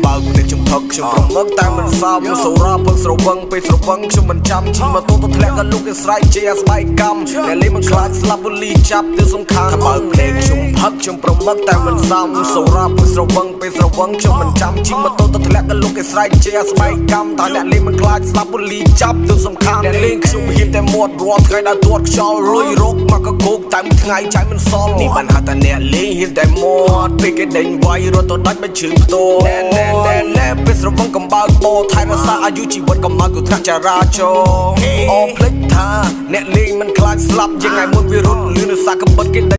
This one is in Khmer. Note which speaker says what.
Speaker 1: បើអ្នកចំផឹកខ្ញុំប្រមឹកតែមិនសមសូរ៉ាពឹកស្រវឹងពេលស្រវឹងខ្ញុំមិនចាំជីម៉ូតូទៅធ្លាក់ក៏លោកគេស្រែកជាស្បែកកម្មអ្នកលេងមិនខ្លាចស្លាប់ពូលីចាប់ទើសំខាន់បើភ្លេងខ្ញុំផឹកខ្ញុំប្រមឹកតែមិនសមសូរ៉ាពឹកស្រវឹងពេលស្រវឹងខ្ញុំមិនចាំជីម៉ូតូទៅធ្លាក់ក៏លោកគេស្រែកជាស្បែកកម្មតែអ្នកលេងមិនខ្លាចស្លាប់ពូលីចាប់ទើសំខាន់អ្នកលេងខ្ញុំហ៊ានតែមាត់រាល់ថ្ងៃដល់ទាត់ខ្យល់លុយរកមកក៏គោកតែមួយថ្ងៃចៃមិនសល់នេះបានហៅថាអ្នកលេងហ៊ានតែមាត់ពេលគេដេញវាយរត់ទៅដាច់មិនជឿផ្ទាល់ណែពេលស្រវឹងកំបើកបោថែរក្សាអាយុជីវិតកំមកគឺថ្នាក់ចរាចរណ៍អមភ្លេចថាអ្នកលេងមិនខ្លាចស្លាប់ជាថ្ងៃមួយវារត់លឿននៅសាកកំបិតគេ